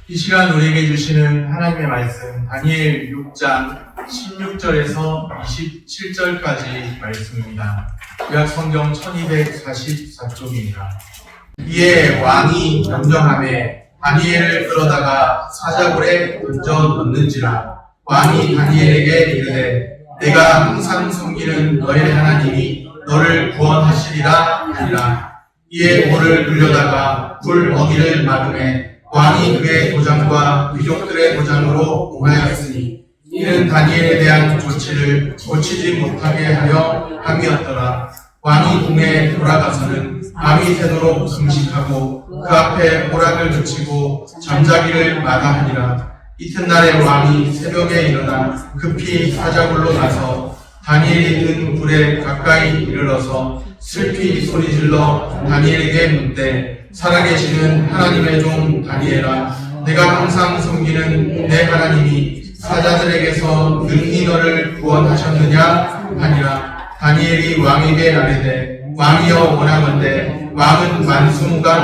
이 시간 우리에게 주시는 하나님의 말씀 다니엘 6장 16절에서 27절까지 말씀입니다. 구약 성경 1244쪽입니다. 이에 왕이 명령하매 다니엘을 끌어다가 사자굴에 던져 넣는지라. 왕이 다니엘에게 이르되 내가 항상 섬기는 너의 하나님이 너를 구원하시리라 하니라. 이에 돌을 돌려다가 불 어기를 막음에 왕이 그의 도장과 귀족들의 도장으로 공하였으니 이는 다니엘에 대한 조치를 고치지 못하게 하려 함이었더라. 왕이 궁에 돌아가서는 밤이 새도록 금식하고 그 앞에 오락을 붙이고 잠자기를 마다하니라. 이튿날에 왕이 새벽에 일어나 급히 사자굴로 가서 다니엘이 든 불에 가까이 이르러서 슬피 소리질러 다니엘에게 묻되 살아계시는 하나님의 종 다니엘아, 내가 항상 섬기는 내 하나님이 사자들에게서 능히 너를 구원하셨느냐 하니라. 다니엘이 왕에게 아뢰되 왕이여 원하건대 왕은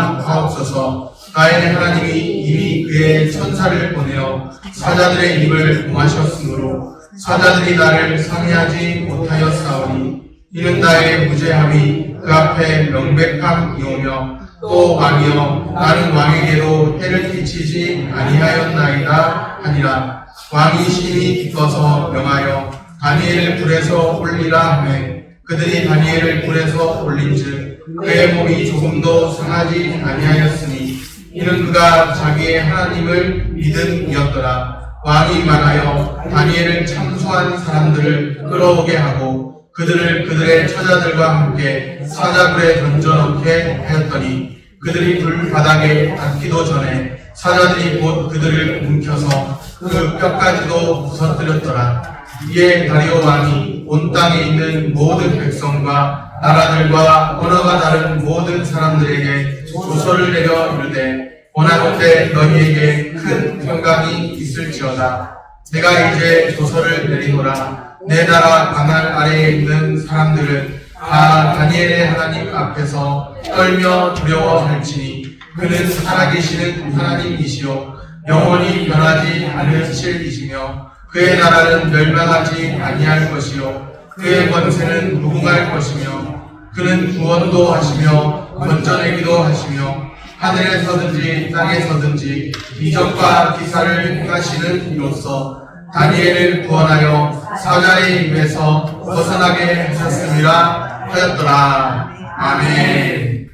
만수무강하옵소서. 나의 하나님이 이미 그의 천사를 보내어 사자들의 입을 봉하셨으므로 사자들이 나를 상해하지 못하였사오니 이는 나의 무죄함이 그 앞에 명백함이오며 또 왕이여 나는 왕에게도 해를 끼치지 아니하였나이다 하니라. 왕이 심히 기뻐서 명하여 다니엘을 불에서 올리라 하매 그들이 다니엘을 불에서 올린즉 그의 몸이 조금도 상하지 아니하였으니 이는 그가 자기의 하나님을 믿음이었더라. 왕이 말하여 다니엘을 참수한 사람들을 끌어오게 하고 그들을 그들의 처자들과 함께 사자굴에 던져넣게 하였더니 그들이 불 바닥에 닿기도 전에 사자들이 곧 그들을 움켜서 그 뼈까지도 부서뜨렸더라. 이에 다리오 왕이 온 땅에 있는 모든 백성과 나라들과 언어가 다른 모든 사람들에게 조서를 내려 이르되 원하건대 너희에게 큰 평강이 있을지어다. 내가 이제 조서를 내리노라. 내 나라 가나안 아래에 있는 사람들은 다 다니엘의 하나님 앞에서 떨며 두려워할지니 그는 살아계시는 하나님이시요 영원히 변하지 않으실 이시며 그의 나라는 멸망하지 아니할 것이요 그의 권세는 무궁할 것이며 그는 구원도 하시며 건져내기도 하시며 하늘에서든지 땅에서든지 이적과 기사를 행하시는 이로써 다니엘을 구원하여 사자의 입에서 벗어나게 하셨습니다 하였더라. 아멘.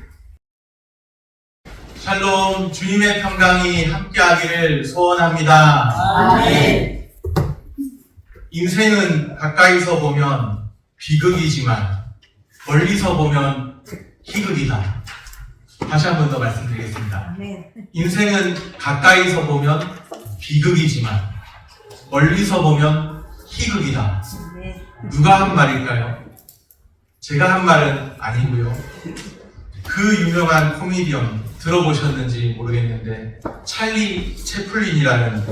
샬롬, 주님의 평강이 함께하기를 소원합니다. 아멘. 인생은 가까이서 보면 비극이지만 멀리서 보면 희극이다. 다시 한 번 더 말씀드리겠습니다. 인생은 가까이서 보면 비극이지만 멀리서 보면 희극이다. 누가 한 말일까요? 제가 한 말은 아니고요. 그 유명한 코미디언 들어보셨는지 모르겠는데 찰리 채플린이라는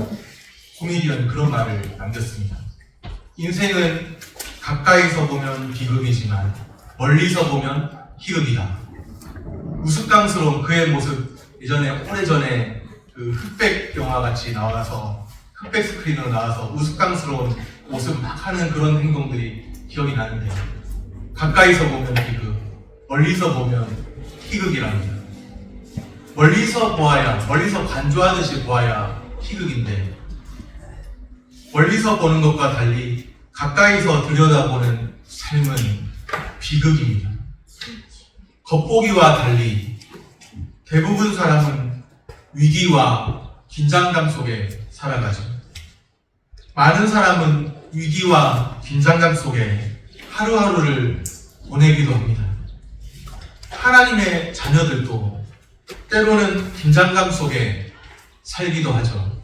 코미디언이 그런 말을 남겼습니다. 인생은 가까이서 보면 비극이지만 멀리서 보면 희극이다. 우스꽝스러운 그의 모습, 예전에 오래전에 그 흑백 영화 같이 나와서 흑백 스크린으로 나와서 우스꽝스러운 모습 막 하는 그런 행동들이 기억이 나는데 가까이서 보면 비극, 멀리서 보면 희극이랍니다. 멀리서 보아야, 멀리서 관조하듯이 보아야 희극인데 멀리서 보는 것과 달리 가까이서 들여다보는 삶은 비극입니다. 겉보기와 달리 대부분 사람은 위기와 긴장감 속에 살아가죠. 많은 사람은 위기와 긴장감 속에 하루하루를 보내기도 합니다. 하나님의 자녀들도 때로는 긴장감 속에 살기도 하죠.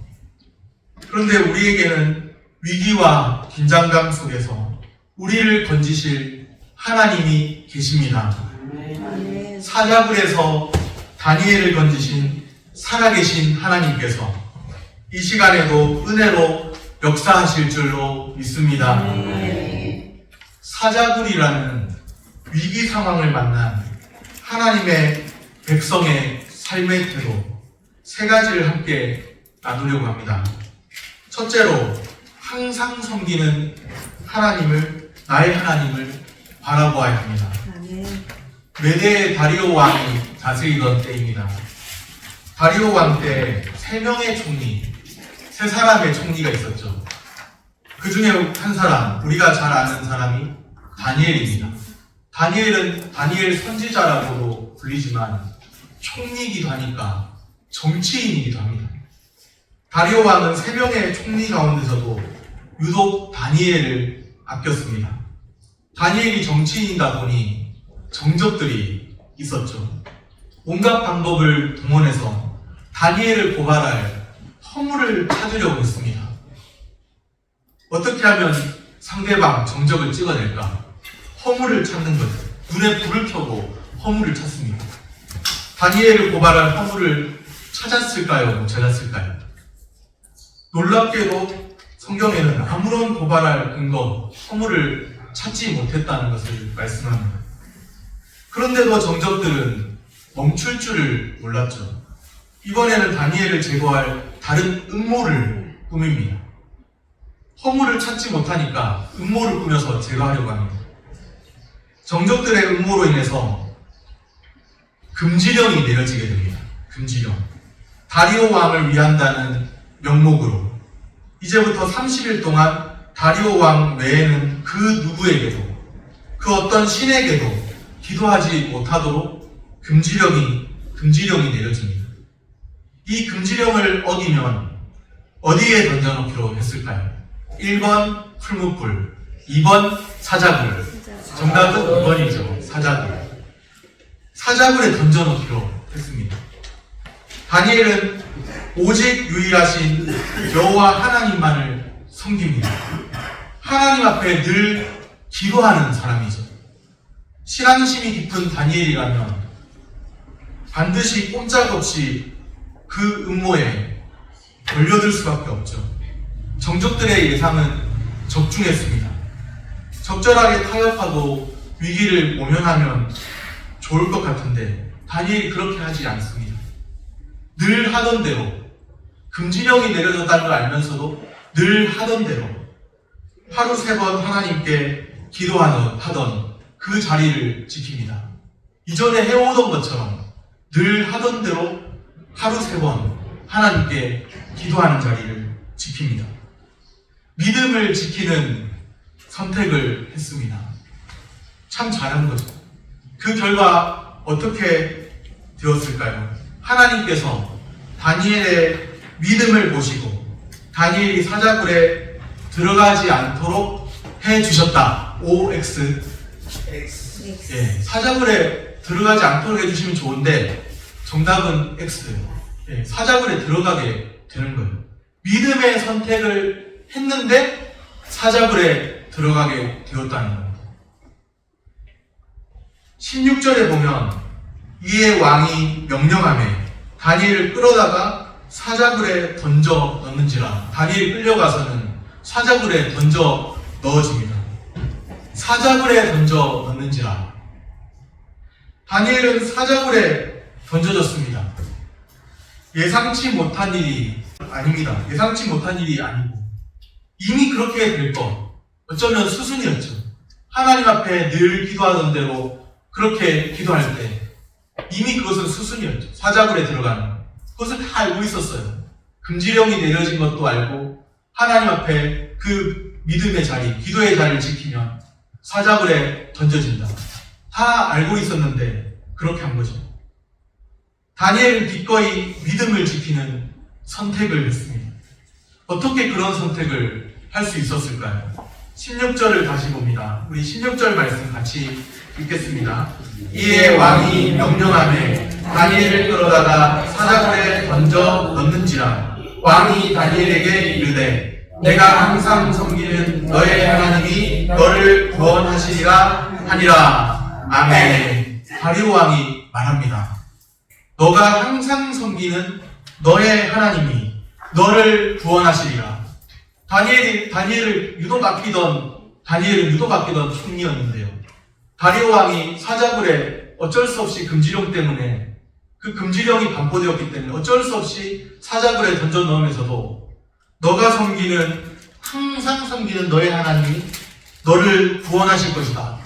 그런데 우리에게는 위기와 긴장감 속에서 우리를 건지실 하나님이 계십니다. 사자굴에서 다니엘을 건지신 살아계신 하나님께서 이 시간에도 은혜로 역사하실 줄로 믿습니다. 사자굴이라는 위기 상황을 만난 하나님의 백성의 삶의 태도 세 가지를 함께 나누려고 합니다. 첫째로, 항상 섬기는 하나님을, 나의 하나님을 바라보아야 합니다. 메데 다리오 왕이 다스리던 때입니다. 다리오 왕 때 3명의 총리, 3사람의 총리가 있었죠. 그 중에 한 사람, 우리가 잘 아는 사람이 다니엘입니다. 다니엘은 다니엘 선지자라고도 불리지만 총리이기도 하니까 정치인이기도 합니다. 다리오 왕은 3명의 총리 가운데서도 유독 다니엘을 아꼈습니다. 다니엘이 정치인이다 보니 정적들이 있었죠. 온갖 방법을 동원해서 다니엘을 고발할 허물을 찾으려고 했습니다. 어떻게 하면 상대방 정적을 찍어낼까? 허물을 찾는 거죠. 눈에 불을 켜고 허물을 찾습니다. 다니엘을 고발할 허물을 찾았을까요? 못 찾았을까요? 놀랍게도 성경에는 아무런 고발할 근거, 허물을 찾지 못했다는 것을 말씀합니다. 그런데도 정적들은 멈출 줄을 몰랐죠. 이번에는 다니엘을 제거할 다른 음모를 꾸밉니다. 허물을 찾지 못하니까 음모를 꾸며서 제거하려고 합니다. 정적들의 음모로 인해서 금지령이 내려지게 됩니다. 금지령. 다리오 왕을 위한다는 명목으로 이제부터 30일 동안 다리오 왕 외에는 그 누구에게도, 그 어떤 신에게도 기도하지 못하도록 금지령이 내려집니다. 이 금지령을 어기면 어디에 던져놓기로 했을까요? 1번 풀무불, 2번 사자굴. 정답은 2번이죠. 사자굴. 사자굴에 던져놓기로 했습니다. 다니엘은 오직 유일하신 여호와 하나님만을 섬깁니다. 하나님 앞에 늘 기도하는 사람이죠. 신앙심이 깊은 다니엘이라면 반드시 꼼짝없이 그 음모에 걸려들 수밖에 없죠. 정적들의 예상은 적중했습니다. 적절하게 타협하고 위기를 모면하면 좋을 것 같은데 다니엘이 그렇게 하지 않습니다. 늘 하던 대로, 금지령이 내려졌다는 걸 알면서도 늘 하던 대로 하루 3번 하나님께 기도하던 그 자리를 지킵니다. 이전에 해오던 것처럼 늘 하던 대로 하루 3번 하나님께 기도하는 자리를 지킵니다. 믿음을 지키는 선택을 했습니다. 참 잘한 거죠. 그 결과 어떻게 되었을까요? 하나님께서 다니엘의 믿음을 보시고 다니엘이 사자굴에 들어가지 않도록 해주셨다. OX. 예, 사자굴에 들어가지 않도록 해주시면 좋은데 정답은 X예요. 예, 사자굴에 들어가게 되는 거예요. 믿음의 선택을 했는데 사자굴에 들어가게 되었다는 겁니다. 16절에 보면 이에 왕이 명령하매 다니엘을 끌어다가 사자굴에 던져 넣는지라. 다니엘이 끌려가서는 사자굴에 던져 넣어집니다. 사자굴에 던져 넣는지라. 다니엘은 사자굴에 던져졌습니다. 예상치 못한 일이 아닙니다. 예상치 못한 일이 아니고 이미 그렇게 될 것. 어쩌면 수순이었죠. 하나님 앞에 늘 기도하던 대로 그렇게 기도할 때 이미 그것은 수순이었죠. 사자굴에 들어가는 그것을 다 알고 있었어요. 금지령이 내려진 것도 알고 하나님 앞에 그 믿음의 자리, 기도의 자리를 지키면 사자굴에 던져진다. 다 알고 있었는데 그렇게 한 거죠. 다니엘은 기꺼이 믿음을 지키는 선택을 했습니다. 어떻게 그런 선택을 할 수 있었을까요? 16절을 다시 봅니다. 우리 16절 말씀 같이 읽겠습니다. 이에 왕이 명령하매 다니엘을 끌어다가 사자굴에 던져 넣는지라. 왕이 다니엘에게 이르되 내가 항상 섬기는 너의 하나님이 너를 구원하시리라 하니라. 아멘. 다리오 왕이 말합니다. 너가 항상 섬기는 너의 하나님이 너를 구원하시리라. 다니엘은 유독 아끼던 총리였는데요. 다리오 왕이 사자굴에 어쩔 수 없이 금지령 때문에 그 금지령이 반포되었기 때문에 어쩔 수 없이 사자굴에 던져 넣으면서도 항상 섬기는 너의 하나님이 너를 구원하실 것이다.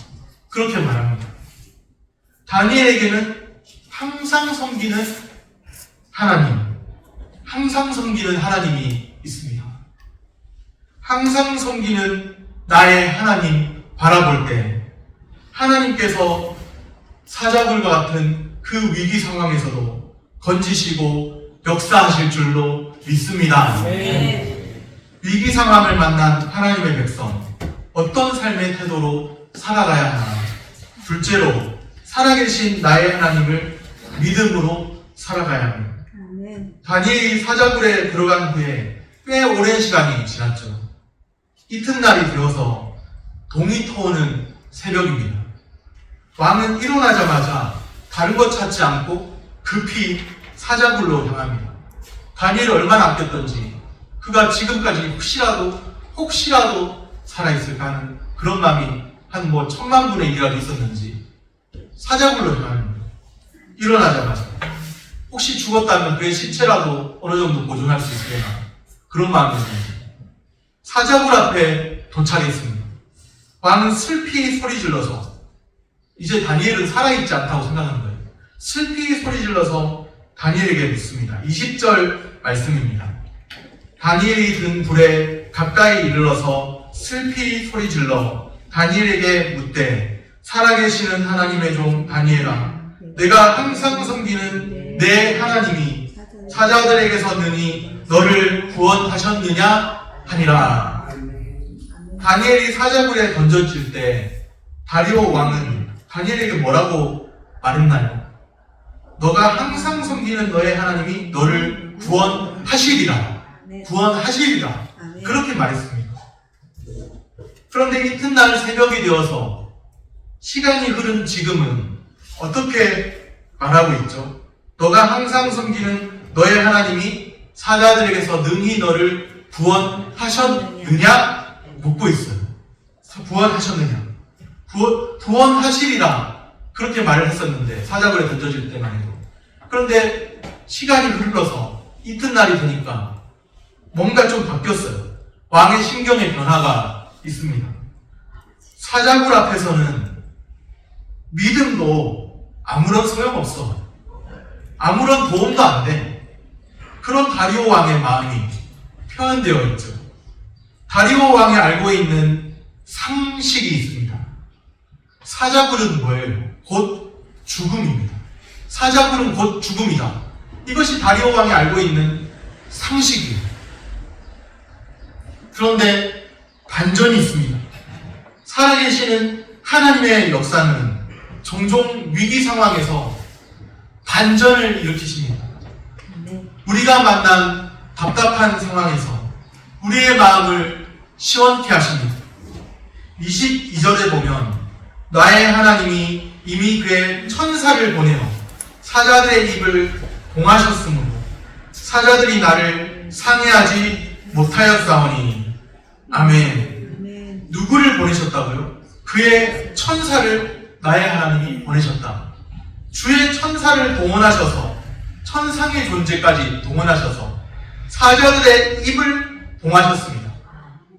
그렇게 말합니다. 다니엘에게는 항상 섬기는 하나님이 있습니다. 항상 섬기는 나의 하나님 바라볼 때 하나님께서 사자굴과 같은 그 위기 상황에서도 건지시고 역사하실 줄로 믿습니다. 위기 상황을 만난 하나님의 백성, 어떤 삶의 태도로 살아가야 하나? 둘째로, 살아계신 나의 하나님을 믿음으로 살아가야 합니다. 다니엘이 사자굴에 들어간 후에 꽤 오랜 시간이 지났죠. 이튿날이 되어서 동이 터오는 새벽입니다. 왕은 일어나자마자 다른 것 찾지 않고 급히 사자굴로 향합니다. 다니엘을 얼마나 아꼈던지 그가 지금까지 혹시라도 살아있을까 하는 그런 마음이 한 1000만 분의 1이라도 있었는지 사자굴로 향합니다. 일어나자마자 혹시 죽었다면 그의 시체라도 어느 정도 보존할 수 있으려나 그런 마음이었습니다. 사자굴 앞에 도착했습니다. 왕은 슬피 소리 질러서 이제 다니엘은 살아있지 않다고 생각하는 거예요. 슬피 소리 질러서 다니엘에게 묻습니다. 20절 말씀입니다. 다니엘이 든 불에 가까이 이르러서 슬피 소리 질러 다니엘에게 묻되 살아계시는 하나님의 종 다니엘아, 내가 항상 섬기는 내 하나님이 사자들에게서 능히 너를 구원하셨느냐 하니라. 다니엘이 사자굴에 던져질 때 다리오 왕은 다니엘에게 뭐라고 말했나요? 너가 항상 섬기는 너의 하나님이 너를 구원하시리라. 그렇게 말했습니다. 그런데 이튿날 새벽이 되어서 시간이 흐른 지금은 어떻게 말하고 있죠? 너가 항상 섬기는 너의 하나님이 사자들에게서 능히 너를 구원하셨느냐? 묻고 있어요. 구원하셨느냐? 구원하시리라. 그렇게 말을 했었는데 사자굴에 던져질 때만 해도. 그런데 시간이 흘러서 이튿날이 되니까 뭔가 좀 바뀌었어요. 왕의 심경의 변화가 있습니다. 사자굴 앞에서는 믿음도 아무런 소용없어. 아무런 도움도 안 돼. 그런 다리오 왕의 마음이 표현되어 있죠. 다리오 왕이 알고 있는 상식이 있습니다. 사자굴은 뭐예요? 곧 죽음입니다. 사자굴은 곧 죽음이다. 이것이 다리오 왕이 알고 있는 상식이에요. 그런데 반전이 있습니다. 살아계시는 하나님의 역사는 종종 위기 상황에서 반전을 일으키십니다. 우리가 만난 답답한 상황에서 우리의 마음을 시원케 하십니다. 22절에 보면 나의 하나님이 이미 그의 천사를 보내어 사자들의 입을 봉하셨으므로 사자들이 나를 상해하지 못하였사오니. 아멘. 누구를 보내셨다고요? 그의 천사를 나의 하나님이 보내셨다. 주의 천사를 동원하셔서 천상의 존재까지 동원하셔서 사자들의 입을 봉하셨습니다.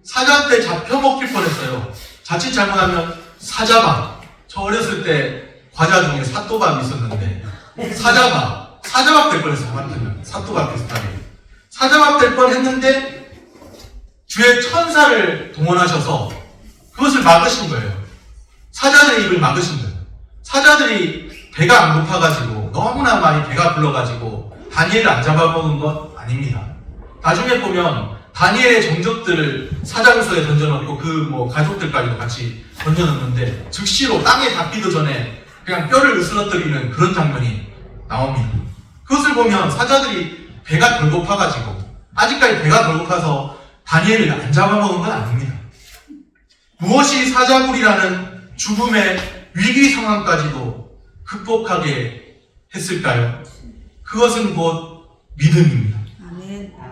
사자한테 잡혀먹힐 뻔했어요. 자칫 잘못하면 사자밥. 저 어렸을 때 과자 중에 사또밥이 있었는데 사자밥 될 뻔했어요. 하마터면 사또밥 비슷하게 사자밥 될 뻔했는데 주의 천사를 동원하셔서 그것을 막으신 거예요. 사자들의 입을 막으신 거예요. 사자들이 배가 안 고파가지고 너무나 많이 배가 불러가지고 다니엘을 안 잡아먹은 것 아닙니다. 나중에 보면 다니엘의 정적들을 사자굴 속에 던져놓고 그 가족들까지도 같이 던져놓는데 즉시로 땅에 닿기도 전에 그냥 뼈를 으스러뜨리는 그런 장면이 나옵니다. 그것을 보면 사자들이 배가 덜 고파가지고 아직까지 배가 덜 고파서 다니엘을 안 잡아먹은 건 아닙니다. 무엇이 사자굴이라는 죽음의 위기 상황까지도 극복하게 했을까요? 그것은 곧 믿음입니다.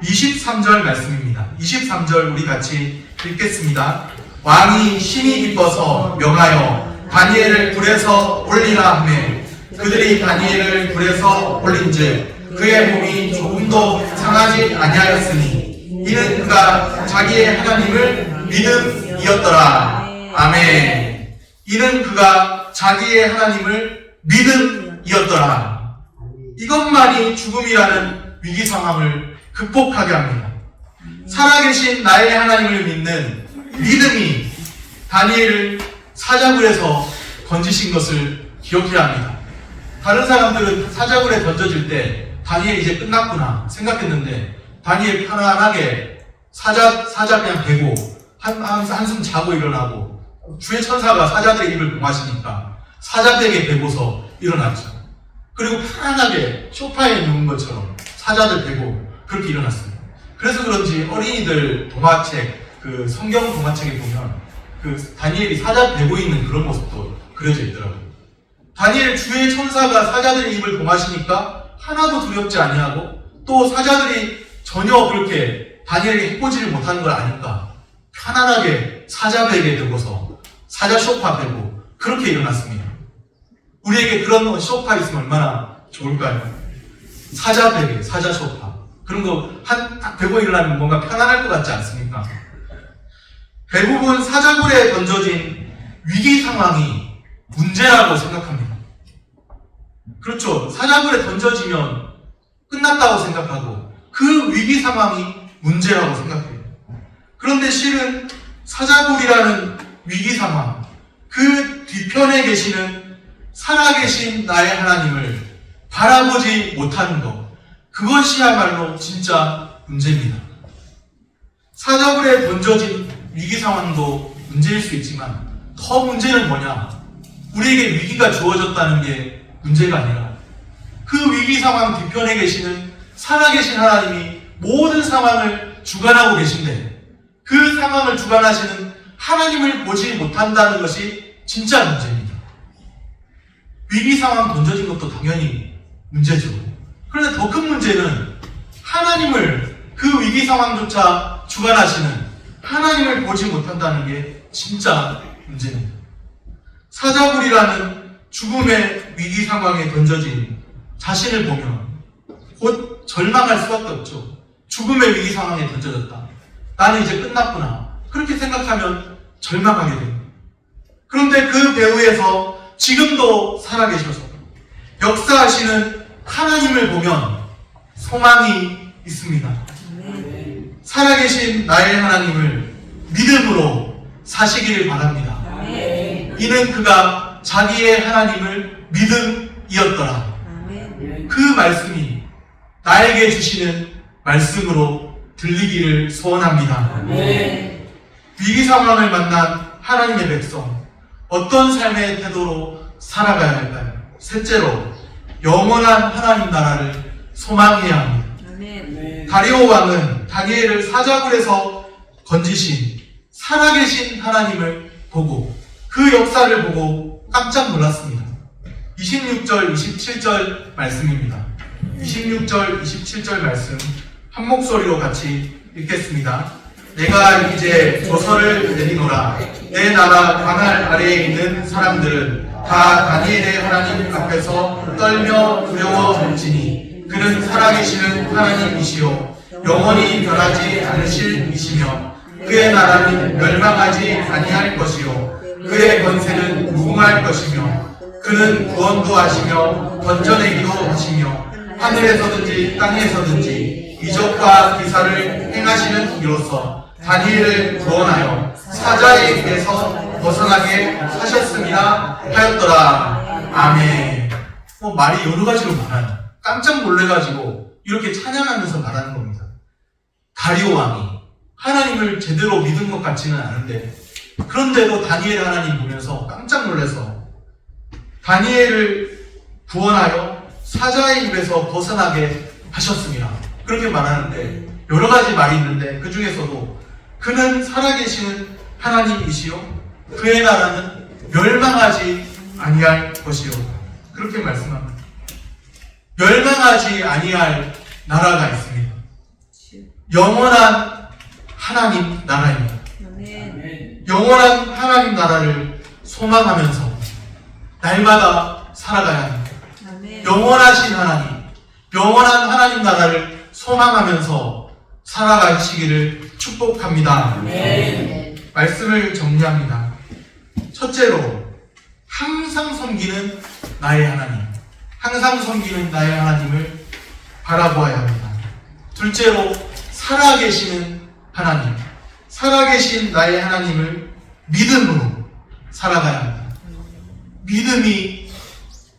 23절 말씀입니다. 23절 우리 같이 읽겠습니다. 왕이 심히 기뻐서 명하여 다니엘을 불에서 올리라 하매 그들이 다니엘을 불에서 올린즉 그의 몸이 조금도 상하지 아니하였으니 이는 그가 자기의 하나님을 믿음이었더라. 아멘. 이는 그가 자기의 하나님을 믿음이었더라. 이것만이 죽음이라는 위기 상황을 극복하게 합니다. 살아계신 나의 하나님을 믿는 믿음이 다니엘을 사자굴에서 건지신 것을 기억해야 합니다. 다른 사람들은 사자굴에 던져질 때 다니엘 이제 끝났구나 생각했는데 다니엘 편안하게 사자 그냥 베고 한숨 자고 일어나고 주의 천사가 사자들의 입을 봉하시니까 사자되게 베고서 일어났죠. 그리고 편안하게 소파에 누운 것처럼 사자들 베고 그렇게 일어났습니다. 그래서 그런지 어린이들 동화책, 그 성경 동화책에 보면 그 다니엘이 사자 베고 있는 그런 모습도 그려져 있더라고요. 다니엘 주의 천사가 사자들의 입을 봉하시니까 하나도 두렵지 아니하고 또 사자들이 전혀 그렇게 다니엘에게 해코지를 못하는 걸 아니까 편안하게 사자 베개에 들고서 사자 소파 베고 그렇게 일어났습니다. 우리에게 그런 소파 있으면 얼마나 좋을까요? 사자 베개, 사자 소파 그런 거 딱 베고 일어나면 뭔가 편안할 것 같지 않습니까? 대부분 사자굴에 던져진 위기 상황이 문제라고 생각합니다. 그렇죠. 사자굴에 던져지면 끝났다고 생각하고 그 위기 상황이 문제라고 생각해요. 그런데 실은 사자굴이라는 위기 상황, 그 뒤편에 계시는 살아계신 나의 하나님을 바라보지 못하는 것, 그것이야말로 진짜 문제입니다. 사자굴에 던져진 위기 상황도 문제일 수 있지만 더 문제는 뭐냐? 우리에게 위기가 주어졌다는 게 문제가 아니라 그 위기 상황 뒤편에 계시는 살아계신 하나님이 모든 상황을 주관하고 계신데 그 상황을 주관하시는 하나님을 보지 못한다는 것이 진짜 문제입니다. 위기 상황 던져진 것도 당연히 문제죠. 그런데 더 큰 문제는 하나님을 그 위기 상황조차 주관하시는 하나님을 보지 못한다는 게 진짜 문제입니다. 사자굴이라는 죽음의 위기 상황에 던져진 자신을 보면 곧 절망할 수밖에 없죠. 죽음의 위기 상황에 던져졌다. 나는 이제 끝났구나. 그렇게 생각하면 절망하게 됩니다. 그런데 그 배후에서 지금도 살아계셔서 역사하시는 하나님을 보면 소망이 있습니다. 살아계신 나의 하나님을 믿음으로 사시기를 바랍니다. 이는 그가 자기의 하나님을 믿음이었더라. 그 말씀이 나에게 주시는 말씀으로 들리기를 소원합니다. 위기 상황을 만난 하나님의 백성, 어떤 삶의 태도로 살아가야 할까요? 셋째로, 영원한 하나님 나라를 소망해야 합니다. 다리오 왕은 다니엘을 사자굴에서 건지신 살아계신 하나님을 보고 그 역사를 보고 깜짝 놀랐습니다. 26절, 27절 말씀입니다. 26절, 27절 말씀 한 목소리로 같이 읽겠습니다. 내가 이제 조서를 내리노라. 내 나라 관할 아래에 있는 사람들은 다 다니엘의 하나님 앞에서 떨며 두려워할지니 그는 살아계시는 하나님이시요 영원히 변하지 않으실 이시며 그의 나라는 멸망하지 아니할 것이요 그의 권세는 무궁할 것이며 그는 구원도 하시며 건져내기도 하시며 하늘에서든지 땅에서든지 이적과 기사를 행하시는 이로써 다니엘을 구원하여 사자의 입에서 벗어나게 하셨습니다 하였더라. 아멘. 말이 여러 가지로 많아요. 깜짝 놀래가지고 이렇게 찬양하면서 말하는 겁니다. 다리오 왕이 하나님을 제대로 믿은 것 같지는 않은데 그런데도 다니엘 하나님 보면서 깜짝 놀라서 다니엘을 구원하여 사자의 입에서 벗어나게 하셨습니다. 그렇게 말하는데 여러 가지 말이 있는데 그 중에서도 그는 살아계시는 하나님이시요 그의 나라는 멸망하지 아니할 것이요 그렇게 말씀합니다. 멸망하지 아니할 나라가 있습니다. 영원한 하나님 나라입니다. 영원한 하나님 나라를 소망하면서 날마다 살아가야 합니다. 영원하신 하나님, 영원한 하나님 나라를 소망하면서 살아가시기를 축복합니다. 말씀을 정리합니다. 첫째로, 항상 섬기는 나의 하나님, 항상 섬기는 나의 하나님을 바라보아야 합니다. 둘째로, 살아계시는 하나님, 살아계신 나의 하나님을 믿음으로 살아가야 합니다. 믿음이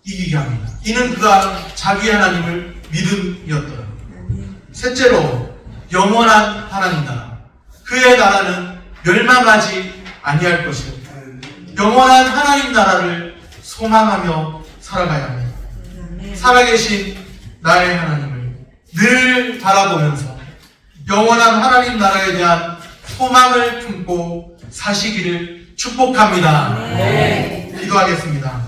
이기게 합니다. 이는 그가 자기 하나님을 믿음이었더라. 셋째로, 영원한 하나님 나라, 그의 나라는 멸망하지 아니할 것이요 영원한 하나님 나라를 소망하며 살아가야 합니다. 살아계신 나의 하나님을 늘 바라보면서 영원한 하나님 나라에 대한 소망을 품고 사시기를 축복합니다. 기도하겠습니다.